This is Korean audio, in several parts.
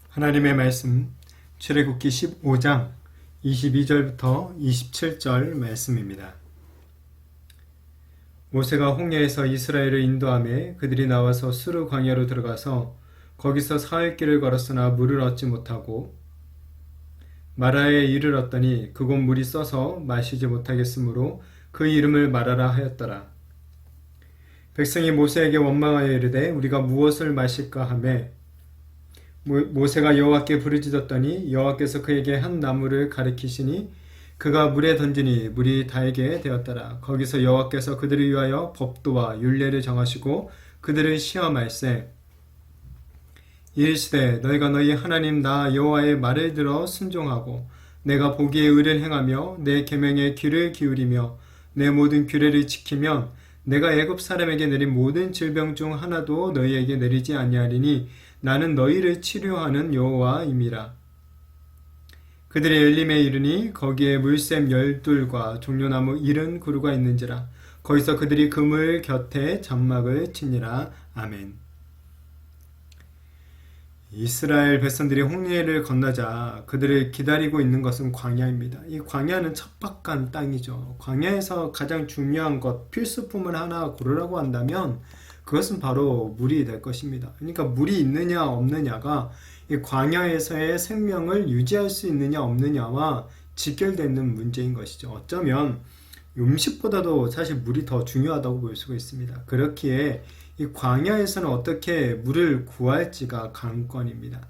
하나님의 말씀 출애굽기 15장 22절부터 27절 말씀입니다. 모세가 홍해에서 이스라엘을 인도하매 그들이 나와서 수르 광야로 들어가서 거기서 사흘 길을 걸었으나 물을 얻지 못하고 마라에 이르렀더니 그곳 물이 써서 마시지 못하겠으므로 그 이름을 마라라 하였더라. 백성이 모세에게 원망하여 이르되 우리가 무엇을 마실까 하매 모세가 여호와께 부르짖었더니 여호와께서 그에게 한 나무를 가리키시니 그가 물에 던지니 물이 달게 되었더라. 거기서 여호와께서 그들을 위하여 법도와 율례를 정하시고 그들을 시험할세 이르시되 너희가 너희 하나님 나 여호와의 말을 들어 순종하고 내가 보기에 의를 행하며 내 계명에 귀를 기울이며 내 모든 규례를 지키면 내가 애굽 사람에게 내린 모든 질병 중 하나도 너희에게 내리지 아니하리니 나는 너희를 치료하는 여호와임이라. 그들이 엘림에 이르니 거기에 물샘 12과 종려나무 70그루가 있는지라. 거기서 그들이 그물 곁에 장막을 치니라. 아멘. 이스라엘 백성들이 홍해를 건너자 그들을 기다리고 있는 것은 광야입니다. 이 광야는 척박한 땅이죠. 광야에서 가장 중요한 것, 필수품을 하나 고르라고 한다면 그것은 바로 물이 될 것입니다. 그러니까 물이 있느냐 없느냐가 이 광야에서의 생명을 유지할 수 있느냐 없느냐와 직결되는 문제인 것이죠. 어쩌면 음식보다도 사실 물이 더 중요하다고 볼 수가 있습니다. 그렇기에 이 광야에서는 어떻게 물을 구할지가 관건입니다.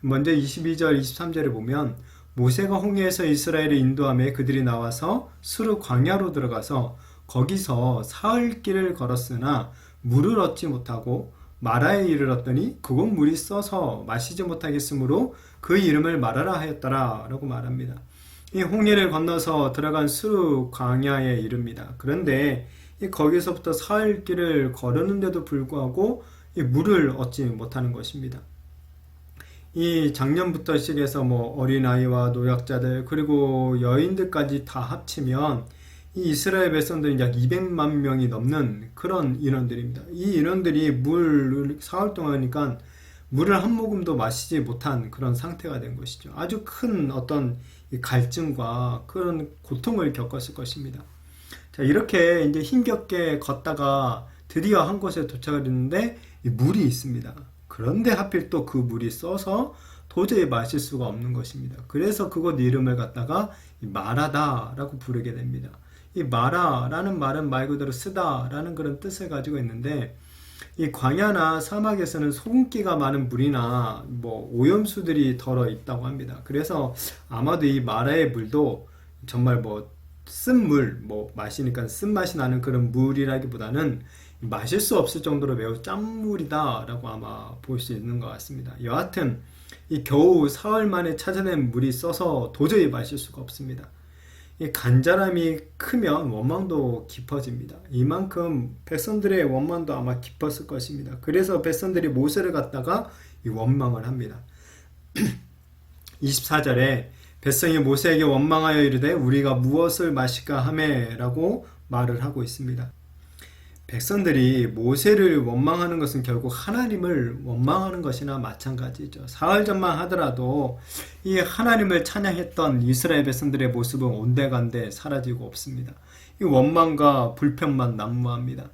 먼저 22절, 23절에 보면 모세가 홍해에서 이스라엘을 인도하며 그들이 나와서 수르 광야로 들어가서 거기서 사흘 길을 걸었으나 물을 얻지 못하고 마라에 이르렀더니 그곳 물이 써서 마시지 못하겠으므로 그 이름을 마라라 하였더라 라고 말합니다. 이 홍해를 건너서 들어간 수르 광야에 이릅니다. 그런데 거기서부터 사흘 길을 걸었는데도 불구하고 이 물을 얻지 못하는 것입니다. 이 작년부터 시작해서 어린아이와 노약자들 그리고 여인들까지 다 합치면 이 이스라엘 백성들은 약 200만 명이 넘는 그런 인원들입니다. 이 인원들이 물을 사흘 동안이니까 물을 한 모금도 마시지 못한 그런 상태가 된 것이죠. 아주 큰 어떤 갈증과 그런 고통을 겪었을 것입니다. 자, 이렇게 이제 힘겹게 걷다가 드디어 한 곳에 도착을 했는데 물이 있습니다. 그런데 하필 또 그 물이 써서 도저히 마실 수가 없는 것입니다. 그래서 그곳 이름을 갖다가 마라다라고 부르게 됩니다. 이 마라라는 말은 말 그대로 쓰다라는 그런 뜻을 가지고 있는데 이 광야나 사막에서는 소금기가 많은 물이나 오염수들이 덜어 있다고 합니다. 그래서 아마도 이 마라의 물도 정말 쓴물, 마시니까 쓴맛이 나는 그런 물이라기보다는 마실 수 없을 정도로 매우 짠 물이다 라고 아마 볼 수 있는 것 같습니다. 여하튼 이 겨우 사흘 만에 찾아낸 물이 써서 도저히 마실 수가 없습니다. 이 간절함이 크면 원망도 깊어집니다. 이만큼 백성들의 원망도 아마 깊었을 것입니다. 그래서 백성들이 모세를 갖다가 이 원망을 합니다. 24절에 백성이 모세에게 원망하여 이르되 우리가 무엇을 마실까 하매 라고 말을 하고 있습니다. 백성들이 모세를 원망하는 것은 결국 하나님을 원망하는 것이나 마찬가지죠. 사흘 전만 하더라도 이 하나님을 찬양했던 이스라엘 백성들의 모습은 온데간데 사라지고 없습니다. 이 원망과 불평만 난무합니다.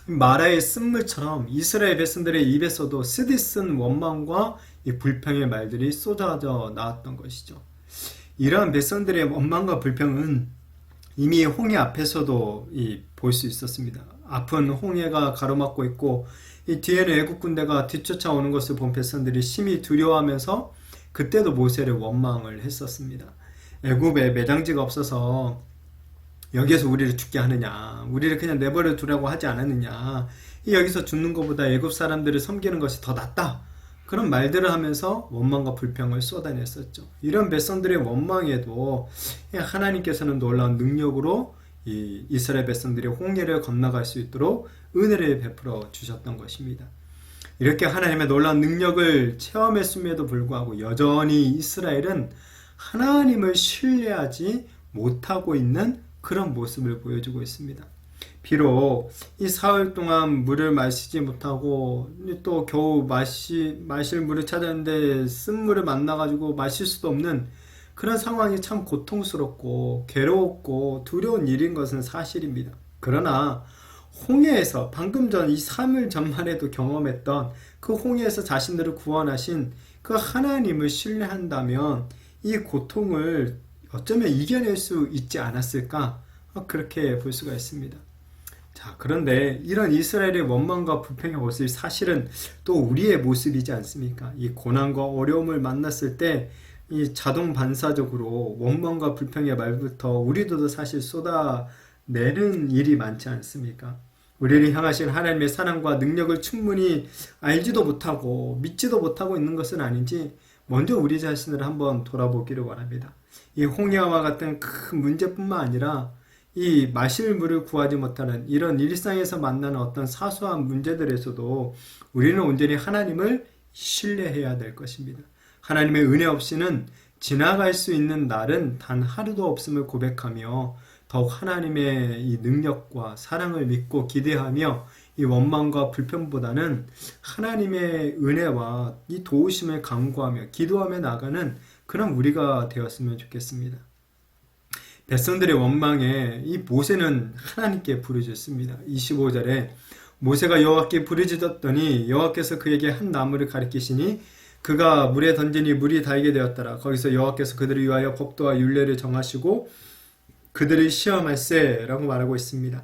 마라의 쓴물처럼 이스라엘 백성들의 입에서도 쓰디쓴 원망과 이 불평의 말들이 쏟아져 나왔던 것이죠. 이러한 백성들의 원망과 불평은 이미 홍해 앞에서도 볼 수 있었습니다. 앞은 홍해가 가로막고 있고 이 뒤에는 애국 군대가 뒤쫓아오는 것을 본 백성들이 심히 두려워하면서 그때도 모세를 원망을 했었습니다. 애국에 매장지가 없어서 여기에서 우리를 죽게 하느냐, 우리를 그냥 내버려 두라고 하지 않았느냐, 여기서 죽는 것보다 애국 사람들을 섬기는 것이 더 낫다, 그런 말들을 하면서 원망과 불평을 쏟아냈었죠. 이런 백성들의 원망에도 하나님께서는 놀라운 능력으로 이 이스라엘 백성들이 홍해를 건너갈 수 있도록 은혜를 베풀어 주셨던 것입니다. 이렇게 하나님의 놀라운 능력을 체험했음에도 불구하고 여전히 이스라엘은 하나님을 신뢰하지 못하고 있는 그런 모습을 보여주고 있습니다. 비록 이 사흘 동안 물을 마시지 못하고 또 겨우 마실 물을 찾았는데 쓴물을 만나가지고 마실 수도 없는 그런 상황이 참 고통스럽고 괴로웠고 두려운 일인 것은 사실입니다. 그러나 홍해에서 방금 전 이 3일 전만 해도 경험했던 그 홍해에서 자신들을 구원하신 그 하나님을 신뢰한다면 이 고통을 어쩌면 이겨낼 수 있지 않았을까? 그렇게 볼 수가 있습니다. 자, 그런데 이런 이스라엘의 원망과 불평의 모습이 사실은 또 우리의 모습이지 않습니까? 이 고난과 어려움을 만났을 때 이 자동 반사적으로 원망과 불평의 말부터 우리도 사실 쏟아내는 일이 많지 않습니까? 우리를 향하신 하나님의 사랑과 능력을 충분히 알지도 못하고 믿지도 못하고 있는 것은 아닌지 먼저 우리 자신을 한번 돌아보기를 원합니다. 이 홍해와 같은 큰 문제뿐만 아니라 이 마실 물을 구하지 못하는 이런 일상에서 만나는 어떤 사소한 문제들에서도 우리는 온전히 하나님을 신뢰해야 될 것입니다. 하나님의 은혜 없이는 지나갈 수 있는 날은 단 하루도 없음을 고백하며 더욱 하나님의 이 능력과 사랑을 믿고 기대하며 이 원망과 불평보다는 하나님의 은혜와 이 도우심을 간구하며 기도하며 나가는 그런 우리가 되었으면 좋겠습니다. 백성들의 원망에 이 모세는 하나님께 부르짖습니다. 25절에 모세가 여호와께 부르짖었더니 여호와께서 그에게 한 나무를 가리키시니 그가 물에 던지니 물이 달게 되었더라. 거기서 여호와께서 그들을 위하여 법도와 율례를 정하시고 그들을 시험할세 라고 말하고 있습니다.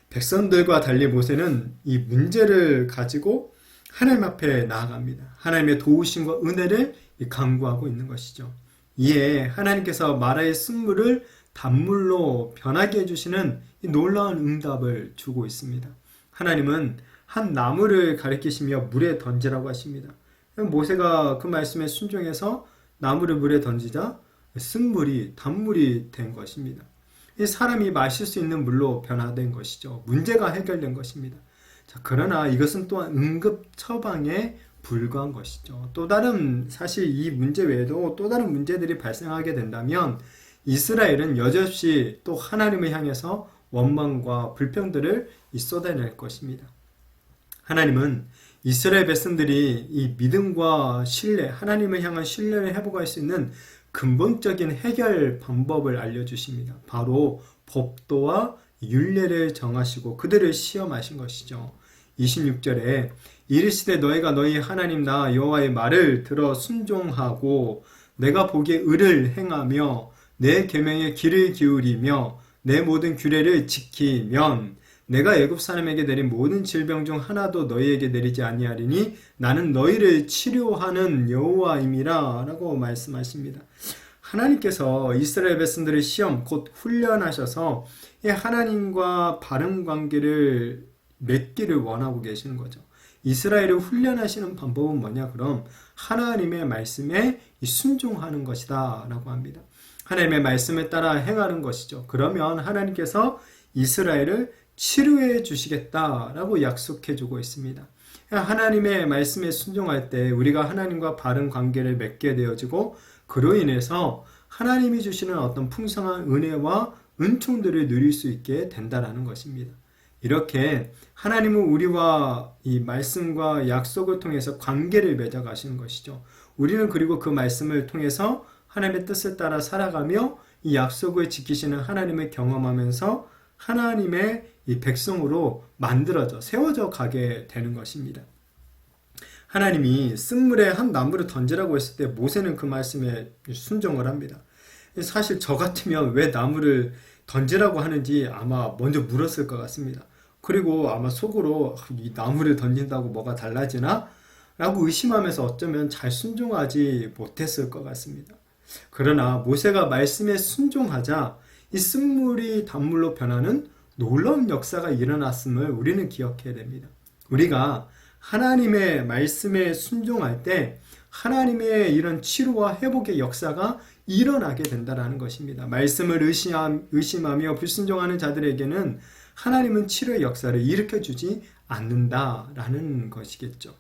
백성들과 달리 모세는 이 문제를 가지고 하나님 앞에 나아갑니다. 하나님의 도우심과 은혜를 간구하고 있는 것이죠. 이에 하나님께서 마라의 쓴물을 단물로 변하게 해주시는 이 놀라운 응답을 주고 있습니다. 하나님은 한 나무를 가리키시며 물에 던지라고 하십니다. 모세가 그 말씀에 순종해서 나무를 물에 던지자 쓴물이 단물이 된 것입니다. 이 사람이 마실 수 있는 물로 변화된 것이죠. 문제가 해결된 것입니다. 자, 그러나 이것은 또한 응급 처방에 불과한 것이죠. 또 다른 사실 이 문제 외에도 또 다른 문제들이 발생하게 된다면 이스라엘은 여지없이 또 하나님을 향해서 원망과 불평들을 쏟아낼 것입니다. 하나님은 이스라엘 백성들이 이 믿음과 신뢰, 하나님을 향한 신뢰를 회복할 수 있는 근본적인 해결 방법을 알려주십니다. 바로 법도와 율례를 정하시고 그들을 시험하신 것이죠. 26절에 이르시되 너희가 너희 하나님 나 여호와의 말을 들어 순종하고 내가 보기에 의를 행하며 내 계명에 귀를 기울이며 내 모든 규례를 지키면 내가 애굽 사람에게 내린 모든 질병 중 하나도 너희에게 내리지 아니하리니 나는 너희를 치료하는 여호와임이라 라고 말씀하십니다. 하나님께서 이스라엘 백성들의 시험 곧 훈련하셔서 하나님과 바른 관계를 맺기를 원하고 계시는 거죠. 이스라엘을 훈련하시는 방법은 뭐냐? 그럼 하나님의 말씀에 순종하는 것이다 라고 합니다. 하나님의 말씀에 따라 행하는 것이죠. 그러면 하나님께서 이스라엘을 치료해 주시겠다라고 약속해 주고 있습니다. 하나님의 말씀에 순종할 때 우리가 하나님과 바른 관계를 맺게 되어지고 그로 인해서 하나님이 주시는 어떤 풍성한 은혜와 은총들을 누릴 수 있게 된다는 것입니다. 이렇게 하나님은 우리와 이 말씀과 약속을 통해서 관계를 맺어 가시는 것이죠. 우리는 그리고 그 말씀을 통해서 하나님의 뜻을 따라 살아가며 이 약속을 지키시는 하나님을 경험하면서 하나님의 이 백성으로 만들어져 세워져 가게 되는 것입니다. 하나님이 쓴물에 한 나무를 던지라고 했을 때 모세는 그 말씀에 순종을 합니다. 사실 저 같으면 왜 나무를 던지라고 하는지 아마 먼저 물었을 것 같습니다. 그리고 아마 속으로 이 나무를 던진다고 뭐가 달라지나? 라고 의심하면서 어쩌면 잘 순종하지 못했을 것 같습니다. 그러나 모세가 말씀에 순종하자 이 쓴물이 단물로 변하는 놀라운 역사가 일어났음을 우리는 기억해야 됩니다. 우리가 하나님의 말씀에 순종할 때 하나님의 이런 치료와 회복의 역사가 일어나게 된다는 것입니다. 말씀을 의심하며 불순종하는 자들에게는 하나님은 치료의 역사를 일으켜주지 않는다라는 것이겠죠.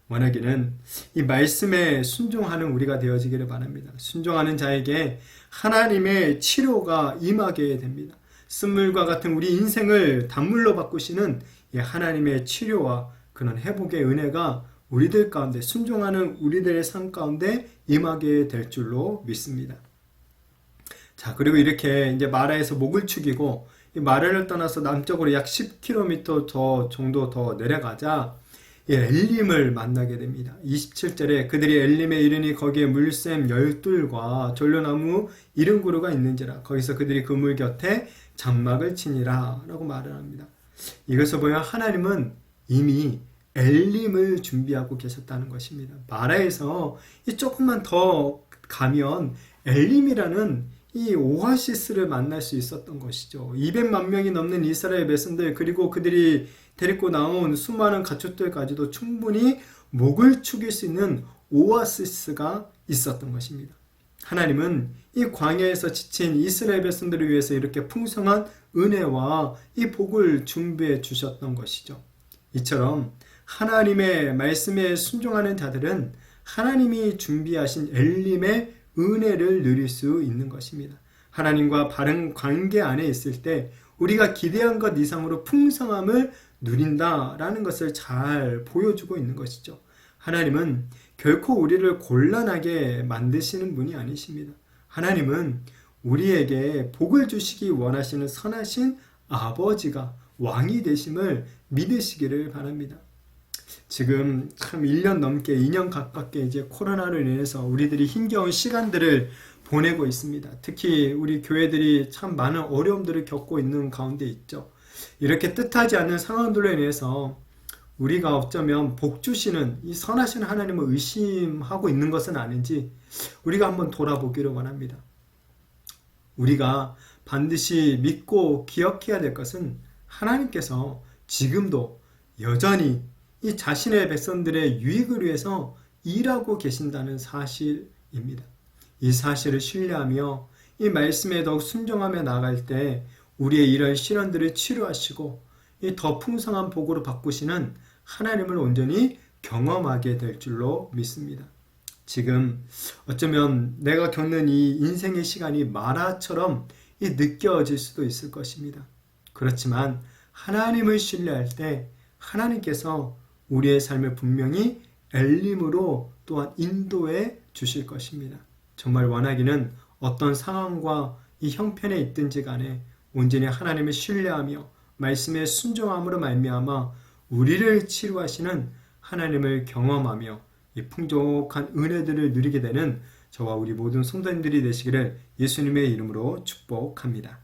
원하기는 이 말씀에 순종하는 우리가 되어지기를 바랍니다. 순종하는 자에게 하나님의 치료가 임하게 됩니다. 쓴물과 같은 우리 인생을 단물로 바꾸시는 이 하나님의 치료와 그런 회복의 은혜가 우리들 가운데, 순종하는 우리들의 삶 가운데 임하게 될 줄로 믿습니다. 자, 그리고 이렇게 이제 마라에서 목을 축이고 이 마라를 떠나서 남쪽으로 약 10km 더 정도 더 내려가자 엘림을 만나게 됩니다. 27절에 그들이 엘림에 이르니 거기에 물샘 12과 졸려나무 70그루가 있는지라 거기서 그들이 그 물 곁에 장막을 치니라 라고 말을 합니다. 이것을 보면 하나님은 이미 엘림을 준비하고 계셨다는 것입니다. 마라에서 조금만 더 가면 엘림이라는 이 오아시스를 만날 수 있었던 것이죠. 200만 명이 넘는 이스라엘 백성들, 그리고 그들이 데리고 나온 수많은 가축들까지도 충분히 목을 축일 수 있는 오아시스가 있었던 것입니다. 하나님은 이 광야에서 지친 이스라엘 백성들을 위해서 이렇게 풍성한 은혜와 이 복을 준비해 주셨던 것이죠. 이처럼 하나님의 말씀에 순종하는 자들은 하나님이 준비하신 엘림의 은혜를 누릴 수 있는 것입니다. 하나님과 바른 관계 안에 있을 때 우리가 기대한 것 이상으로 풍성함을 누린다라는 것을 잘 보여주고 있는 것이죠. 하나님은 결코 우리를 곤란하게 만드시는 분이 아니십니다. 하나님은 우리에게 복을 주시기 원하시는 선하신 아버지가 왕이 되심을 믿으시기를 바랍니다. 지금 참 1년 넘게 2년 가깝게 이제 코로나로 인해서 우리들이 힘겨운 시간들을 보내고 있습니다. 특히 우리 교회들이 참 많은 어려움들을 겪고 있는 가운데 있죠. 이렇게 뜻하지 않는 상황들로 인해서 우리가 어쩌면 복 주시는 이 선하신 하나님을 의심하고 있는 것은 아닌지 우리가 한번 돌아보기를 원합니다. 우리가 반드시 믿고 기억해야 될 것은 하나님께서 지금도 여전히 이 자신의 백성들의 유익을 위해서 일하고 계신다는 사실입니다. 이 사실을 신뢰하며 이 말씀에 더욱 순종하며 나아갈 때 우리의 이런 시련들을 치료하시고 이 더 풍성한 복으로 바꾸시는 하나님을 온전히 경험하게 될 줄로 믿습니다. 지금 어쩌면 내가 겪는 이 인생의 시간이 마라처럼 느껴질 수도 있을 것입니다. 그렇지만 하나님을 신뢰할 때 하나님께서 우리의 삶을 분명히 엘림으로 또한 인도해 주실 것입니다. 정말 원하기는 어떤 상황과 이 형편에 있든지 간에 온전히 하나님을 신뢰하며 말씀에 순종함으로 말미암아 우리를 치료하시는 하나님을 경험하며 이 풍족한 은혜들을 누리게 되는 저와 우리 모든 성도님들이 되시기를 예수님의 이름으로 축복합니다.